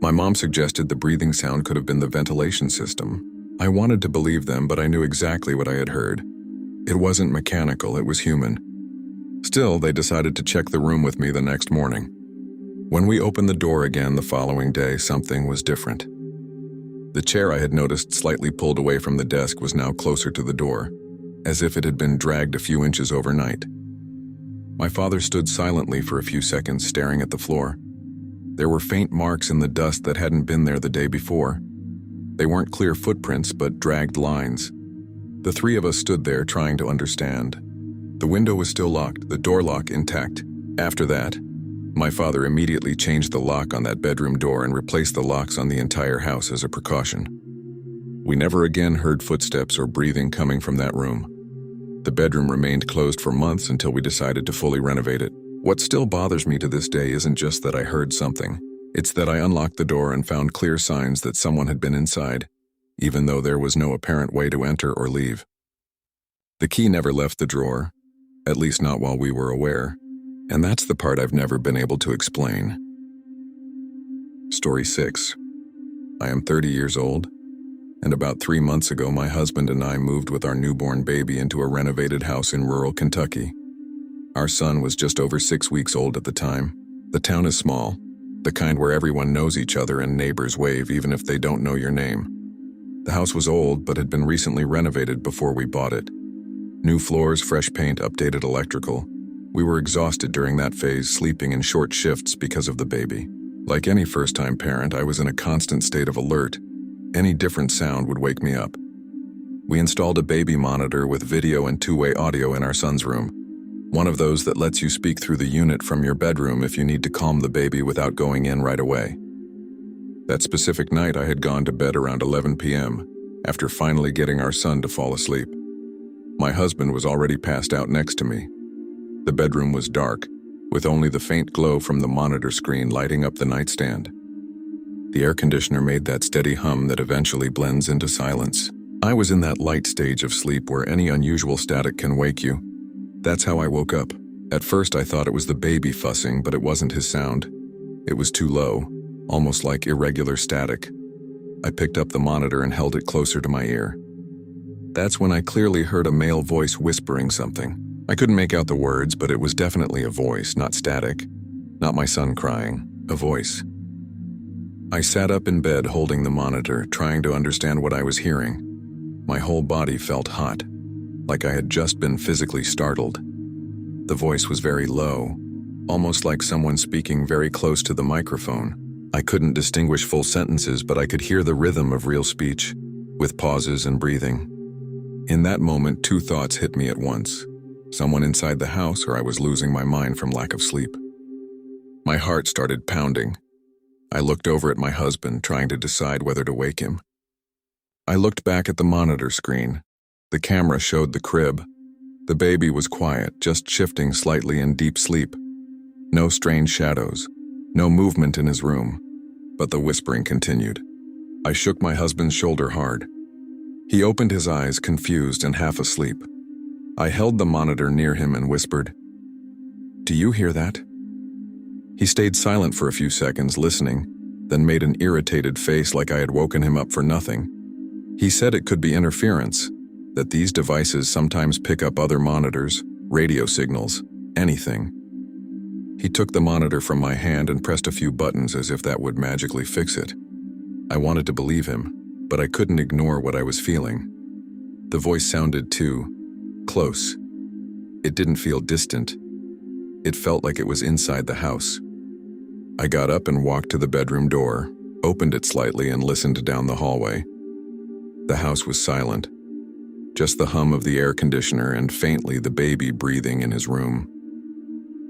My mom suggested the breathing sound could have been the ventilation system. I wanted to believe them, but I knew exactly what I had heard. It wasn't mechanical, it was human. Still, they decided to check the room with me the next morning. When we opened the door again the following day, something was different. The chair I had noticed slightly pulled away from the desk was now closer to the door, as if it had been dragged a few inches overnight. My father stood silently for a few seconds, staring at the floor. There were faint marks in the dust that hadn't been there the day before. They weren't clear footprints, but dragged lines. The three of us stood there, trying to understand. The window was still locked, the door lock intact. After that, my father immediately changed the lock on that bedroom door and replaced the locks on the entire house as a precaution. We never again heard footsteps or breathing coming from that room. The bedroom remained closed for months until we decided to fully renovate it. What still bothers me to this day isn't just that I heard something. It's that I unlocked the door and found clear signs that someone had been inside, even though there was no apparent way to enter or leave. The key never left the drawer, at least not while we were aware. And that's the part I've never been able to explain. Story 6. I am 30 years old, and about 3 months ago my husband and I moved with our newborn baby into a renovated house in rural Kentucky. Our son was just over 6 weeks old at the time. The town is small, the kind where everyone knows each other and neighbors wave even if they don't know your name. The house was old but had been recently renovated before we bought it. New floors, fresh paint, updated electrical. We were exhausted during that phase, sleeping in short shifts because of the baby. Like any first-time parent, I was in a constant state of alert. Any different sound would wake me up. We installed a baby monitor with video and two-way audio in our son's room. One of those that lets you speak through the unit from your bedroom if you need to calm the baby without going in right away. That specific night, I had gone to bed around 11 p.m. after finally getting our son to fall asleep. My husband was already passed out next to me. The bedroom was dark, with only the faint glow from the monitor screen lighting up the nightstand. The air conditioner made that steady hum that eventually blends into silence. I was in that light stage of sleep where any unusual static can wake you. That's how I woke up. At first I thought it was the baby fussing, but it wasn't his sound. It was too low, almost like irregular static. I picked up the monitor and held it closer to my ear. That's when I clearly heard a male voice whispering something. I couldn't make out the words, but it was definitely a voice, not static. Not my son crying, a voice. I sat up in bed holding the monitor, trying to understand what I was hearing. My whole body felt hot, like I had just been physically startled. The voice was very low, almost like someone speaking very close to the microphone. I couldn't distinguish full sentences, but I could hear the rhythm of real speech, with pauses and breathing. In that moment, two thoughts hit me at once. Someone inside the house, or I was losing my mind from lack of sleep. My heart started pounding. I looked over at my husband, trying to decide whether to wake him. I looked back at the monitor screen. The camera showed the crib. The baby was quiet, just shifting slightly in deep sleep. No strange shadows, no movement in his room, but the whispering continued. I shook my husband's shoulder hard. He opened his eyes, confused and half asleep. I held the monitor near him and whispered, "Do you hear that?" He stayed silent for a few seconds, listening, then made an irritated face like I had woken him up for nothing. He said it could be interference, that these devices sometimes pick up other monitors, radio signals, anything. He took the monitor from my hand and pressed a few buttons as if that would magically fix it. I wanted to believe him, but I couldn't ignore what I was feeling. The voice sounded too close. It didn't feel distant. It felt like it was inside the house. I got up and walked to the bedroom door, opened it slightly and listened down the hallway. The house was silent. Just the hum of the air conditioner and faintly the baby breathing in his room.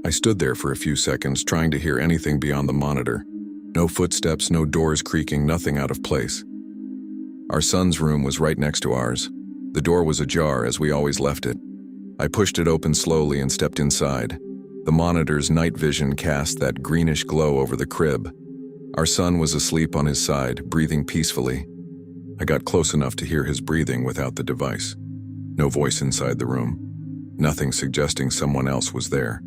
I stood there for a few seconds trying to hear anything beyond the monitor. No footsteps, no doors creaking, nothing out of place. Our son's room was right next to ours. The door was ajar as we always left it. I pushed it open slowly and stepped inside. The monitor's night vision cast that greenish glow over the crib. Our son was asleep on his side, breathing peacefully. I got close enough to hear his breathing without the device. No voice inside the room. Nothing suggesting someone else was there.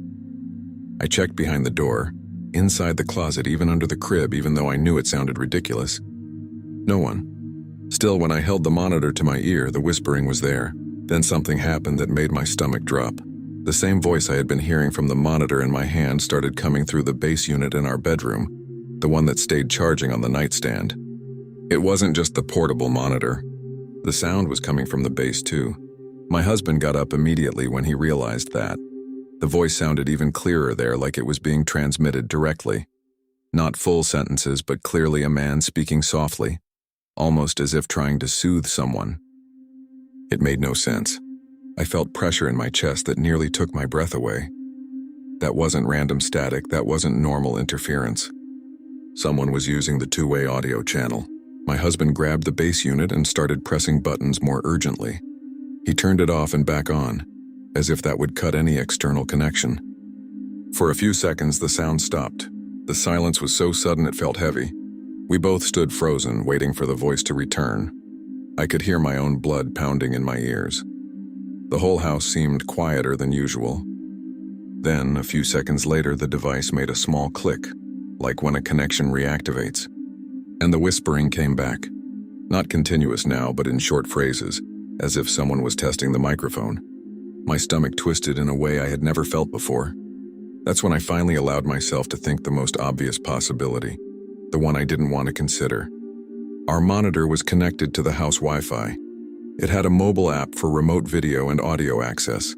I checked behind the door, inside the closet, even under the crib, even though I knew it sounded ridiculous. No one. Still, when I held the monitor to my ear, the whispering was there. Then something happened that made my stomach drop. The same voice I had been hearing from the monitor in my hand started coming through the base unit in our bedroom, the one that stayed charging on the nightstand. It wasn't just the portable monitor. The sound was coming from the base too. My husband got up immediately when he realized that. The voice sounded even clearer there, like it was being transmitted directly. Not full sentences, but clearly a man speaking softly, almost as if trying to soothe someone. It made no sense. I felt pressure in my chest that nearly took my breath away. That wasn't random static, that wasn't normal interference. Someone was using the two-way audio channel. My husband grabbed the base unit and started pressing buttons more urgently. He turned it off and back on, as if that would cut any external connection. For a few seconds, the sound stopped. The silence was so sudden it felt heavy. We both stood frozen, waiting for the voice to return. I could hear my own blood pounding in my ears. The whole house seemed quieter than usual. Then, a few seconds later, the device made a small click, like when a connection reactivates. And the whispering came back. Not continuous now, but in short phrases, as if someone was testing the microphone. My stomach twisted in a way I had never felt before. That's when I finally allowed myself to think the most obvious possibility, the one I didn't want to consider. Our monitor was connected to the house Wi-Fi. It had a mobile app for remote video and audio access.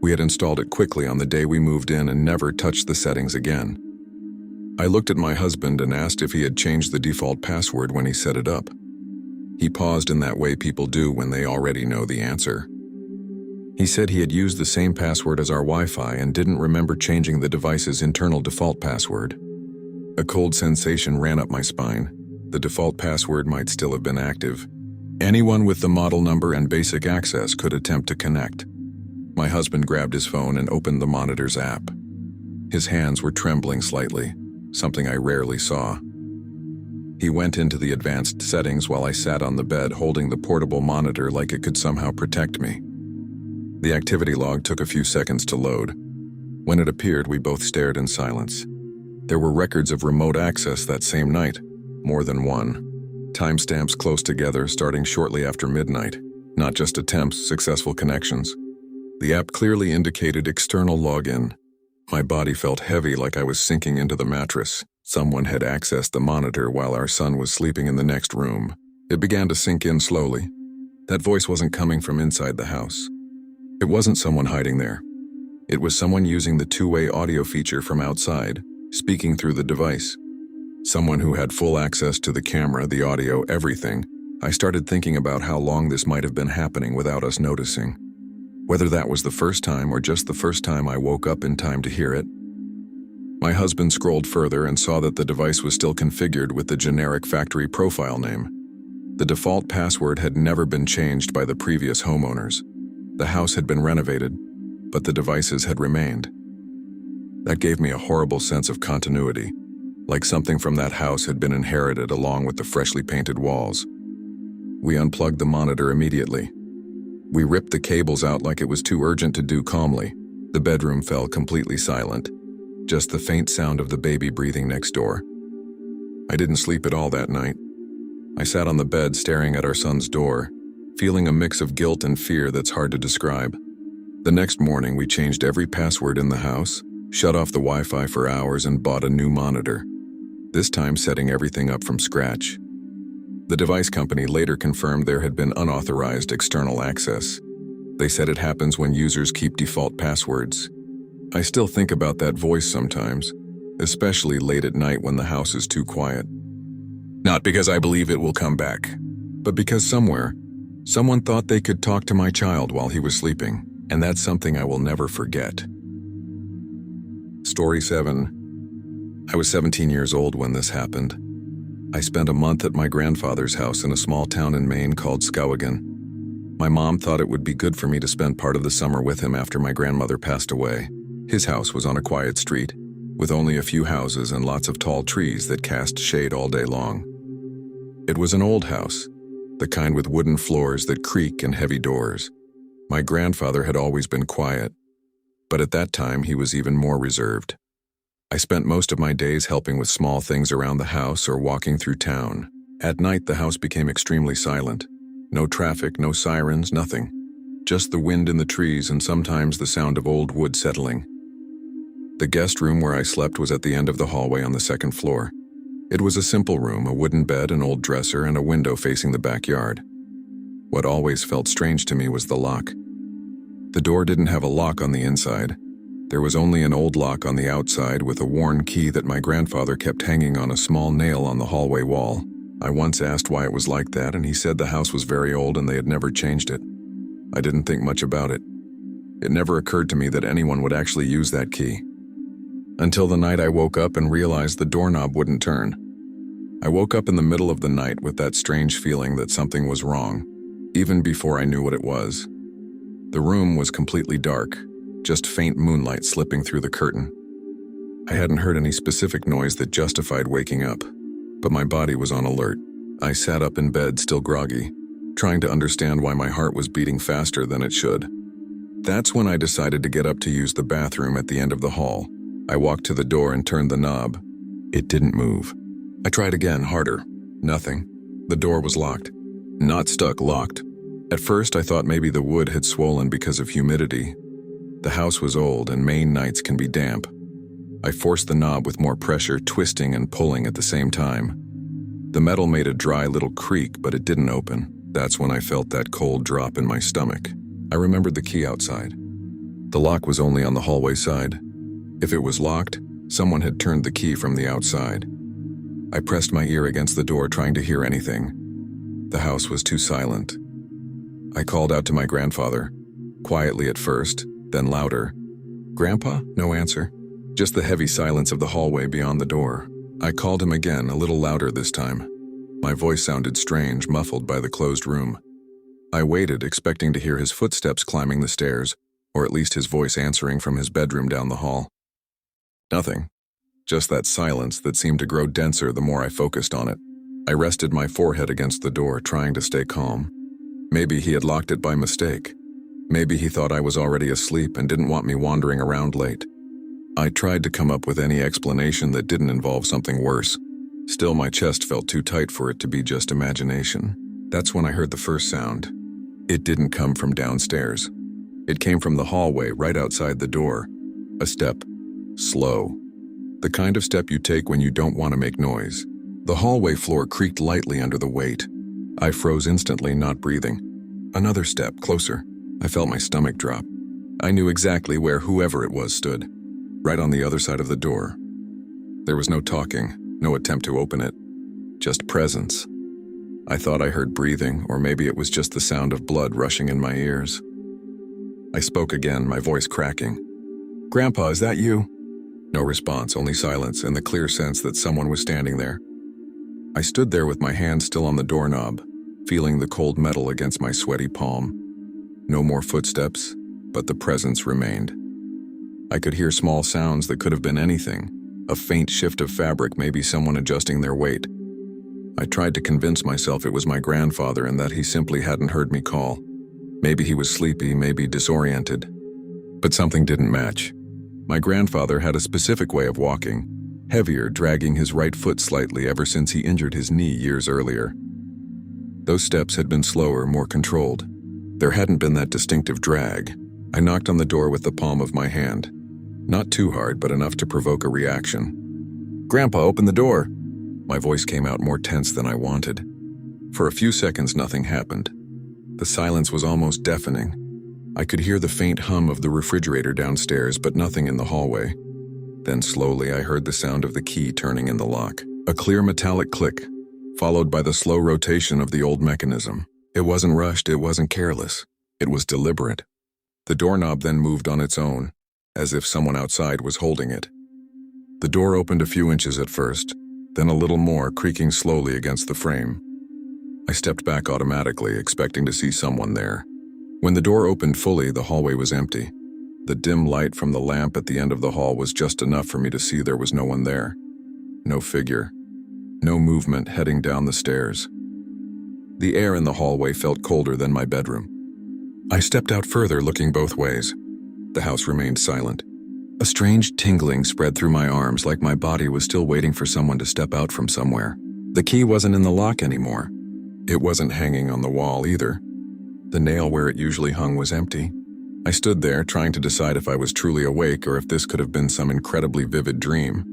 We had installed it quickly on the day we moved in and never touched the settings again. I looked at my husband and asked if he had changed the default password when he set it up. He paused in that way people do when they already know the answer. He said he had used the same password as our Wi-Fi and didn't remember changing the device's internal default password. A cold sensation ran up my spine. The default password might still have been active. Anyone with the model number and basic access could attempt to connect. My husband grabbed his phone and opened the monitor's app. His hands were trembling slightly, something I rarely saw. He went into the advanced settings while I sat on the bed holding the portable monitor like it could somehow protect me. The activity log took a few seconds to load. When it appeared, we both stared in silence. There were records of remote access that same night, more than one. Timestamps close together, starting shortly after midnight. Not just attempts, successful connections. The app clearly indicated external login. My body felt heavy, like I was sinking into the mattress. Someone had accessed the monitor while our son was sleeping in the next room. It began to sink in slowly. That voice wasn't coming from inside the house. It wasn't someone hiding there. It was someone using the two-way audio feature from outside, speaking through the device. Someone who had full access to the camera, the audio, everything. I started thinking about how long this might have been happening without us noticing. Whether that was the first time or just the first time I woke up in time to hear it. My husband scrolled further and saw that the device was still configured with the generic factory profile name. The default password had never been changed by the previous homeowners. The house had been renovated, but the devices had remained. That gave me a horrible sense of continuity, like something from that house had been inherited along with the freshly painted walls. We unplugged the monitor immediately. We ripped the cables out like it was too urgent to do calmly. The bedroom fell completely silent, just the faint sound of the baby breathing next door. I didn't sleep at all that night. I sat on the bed staring at our son's door, feeling a mix of guilt and fear that's hard to describe. The next morning, we changed every password in the house, shut off the Wi-Fi for hours, and bought a new monitor, this time setting everything up from scratch. The device company later confirmed there had been unauthorized external access. They said it happens when users keep default passwords. I still think about that voice sometimes, especially late at night when the house is too quiet. Not because I believe it will come back, but because somewhere, someone thought they could talk to my child while he was sleeping, and that's something I will never forget. Story 7. I was 17 years old when this happened. I spent a month at my grandfather's house in a small town in Maine called Skowhegan. My mom thought it would be good for me to spend part of the summer with him after my grandmother passed away. His house was on a quiet street, with only a few houses and lots of tall trees that cast shade all day long. It was an old house, the kind with wooden floors that creak and heavy doors. My grandfather had always been quiet, but at that time he was even more reserved. I spent most of my days helping with small things around the house or walking through town. At night, the house became extremely silent. No traffic, no sirens, nothing. Just the wind in the trees and sometimes the sound of old wood settling. The guest room where I slept was at the end of the hallway on the second floor. It was a simple room, a wooden bed, an old dresser, and a window facing the backyard. What always felt strange to me was the lock. The door didn't have a lock on the inside. There was only an old lock on the outside with a worn key that my grandfather kept hanging on a small nail on the hallway wall. I once asked why it was like that, and he said the house was very old and they had never changed it. I didn't think much about it. It never occurred to me that anyone would actually use that key. Until the night I woke up and realized the doorknob wouldn't turn. I woke up in the middle of the night with that strange feeling that something was wrong, even before I knew what it was. The room was completely dark, just faint moonlight slipping through the curtain. I hadn't heard any specific noise that justified waking up, but my body was on alert. I sat up in bed, still groggy, trying to understand why my heart was beating faster than it should. That's when I decided to get up to use the bathroom at the end of the hall. I walked to the door and turned the knob. It didn't move. I tried again, harder. Nothing. The door was locked. Not stuck, locked. At first, I thought maybe the wood had swollen because of humidity. The house was old, and Maine nights can be damp. I forced the knob with more pressure, twisting and pulling at the same time. The metal made a dry little creak, but it didn't open. That's when I felt that cold drop in my stomach. I remembered the key outside. The lock was only on the hallway side. If it was locked, someone had turned the key from the outside. I pressed my ear against the door, trying to hear anything. The house was too silent. I called out to my grandfather, quietly at first, then louder. "Grandpa?" No answer. Just the heavy silence of the hallway beyond the door. I called him again, a little louder this time. My voice sounded strange, muffled by the closed room. I waited, expecting to hear his footsteps climbing the stairs, or at least his voice answering from his bedroom down the hall. Nothing. Just that silence that seemed to grow denser the more I focused on it. I rested my forehead against the door, trying to stay calm. Maybe he had locked it by mistake. Maybe he thought I was already asleep and didn't want me wandering around late. I tried to come up with any explanation that didn't involve something worse. Still, my chest felt too tight for it to be just imagination. That's when I heard the first sound. It didn't come from downstairs. It came from the hallway right outside the door. A step. Slow. The kind of step you take when you don't want to make noise. The hallway floor creaked lightly under the weight. I froze instantly, not breathing. Another step, closer. I felt my stomach drop. I knew exactly where whoever it was stood. Right on the other side of the door. There was no talking, no attempt to open it. Just presence. I thought I heard breathing, or maybe it was just the sound of blood rushing in my ears. I spoke again, my voice cracking. "Grandpa, is that you?" No response, only silence and the clear sense that someone was standing there. I stood there with my hand still on the doorknob, feeling the cold metal against my sweaty palm. No more footsteps, but the presence remained. I could hear small sounds that could have been anything, a faint shift of fabric, maybe someone adjusting their weight. I tried to convince myself it was my grandfather and that he simply hadn't heard me call. Maybe he was sleepy, maybe disoriented. But something didn't match. My grandfather had a specific way of walking, heavier, dragging his right foot slightly ever since he injured his knee years earlier. Those steps had been slower, more controlled. There hadn't been that distinctive drag. I knocked on the door with the palm of my hand. Not too hard, but enough to provoke a reaction. "Grandpa, open the door!" My voice came out more tense than I wanted. For a few seconds, nothing happened. The silence was almost deafening. I could hear the faint hum of the refrigerator downstairs, but nothing in the hallway. Then slowly I heard the sound of the key turning in the lock. A clear metallic click, followed by the slow rotation of the old mechanism. It wasn't rushed, it wasn't careless. It was deliberate. The doorknob then moved on its own, as if someone outside was holding it. The door opened a few inches at first, then a little more, creaking slowly against the frame. I stepped back automatically, expecting to see someone there. When the door opened fully, the hallway was empty. The dim light from the lamp at the end of the hall was just enough for me to see there was no one there. No figure. No movement heading down the stairs. The air in the hallway felt colder than my bedroom. I stepped out further, looking both ways. The house remained silent. A strange tingling spread through my arms, like my body was still waiting for someone to step out from somewhere. The key wasn't in the lock anymore. It wasn't hanging on the wall either. The nail where it usually hung was empty. I stood there, trying to decide if I was truly awake or if this could have been some incredibly vivid dream.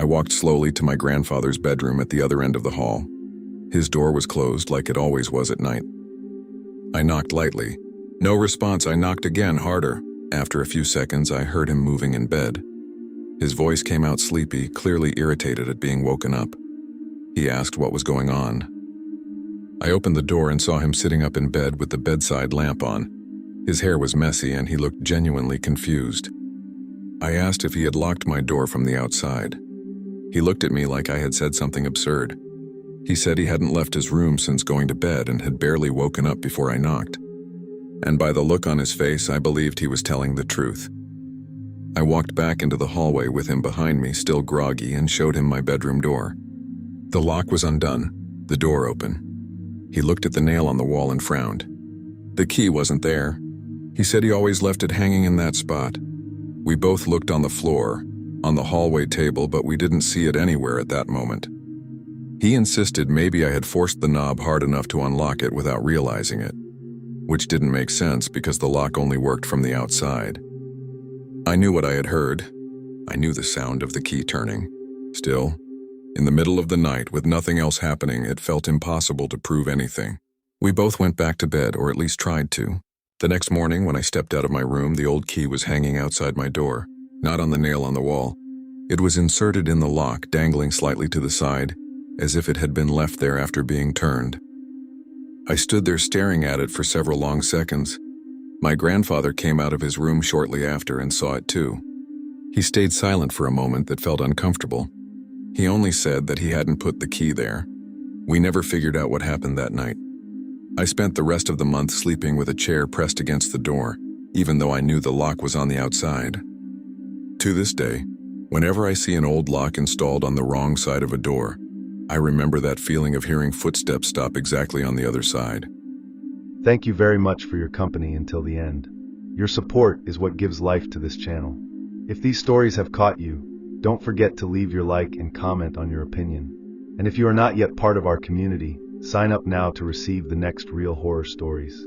I walked slowly to my grandfather's bedroom at the other end of the hall. His door was closed, like it always was at night. I knocked lightly. No response. I knocked again, harder. After a few seconds, I heard him moving in bed. His voice came out sleepy, clearly irritated at being woken up. He asked what was going on. I opened the door and saw him sitting up in bed with the bedside lamp on. His hair was messy and he looked genuinely confused. I asked if he had locked my door from the outside. He looked at me like I had said something absurd. He said he hadn't left his room since going to bed and had barely woken up before I knocked. And by the look on his face, I believed he was telling the truth. I walked back into the hallway with him behind me, still groggy, and showed him my bedroom door. The lock was undone, the door open. He looked at the nail on the wall and frowned. The key wasn't there. He said he always left it hanging in that spot. We both looked on the floor, on the hallway table, but we didn't see it anywhere at that moment. He insisted maybe I had forced the knob hard enough to unlock it without realizing it, which didn't make sense because the lock only worked from the outside. I knew what I had heard. I knew the sound of the key turning. Still, in the middle of the night, with nothing else happening, it felt impossible to prove anything. We both went back to bed, or at least tried to. The next morning, when I stepped out of my room, the old key was hanging outside my door, not on the nail on the wall. It was inserted in the lock, dangling slightly to the side, as if it had been left there after being turned. I stood there staring at it for several long seconds. My grandfather came out of his room shortly after and saw it too. He stayed silent for a moment that felt uncomfortable. He only said that he hadn't put the key there. We never figured out what happened that night. I spent the rest of the month sleeping with a chair pressed against the door, even though I knew the lock was on the outside. To this day, whenever I see an old lock installed on the wrong side of a door, I remember that feeling of hearing footsteps stop exactly on the other side. Thank you very much for your company until the end. Your support is what gives life to this channel. If these stories have caught you, don't forget to leave your like and comment on your opinion. And if you are not yet part of our community, sign up now to receive the next real horror stories.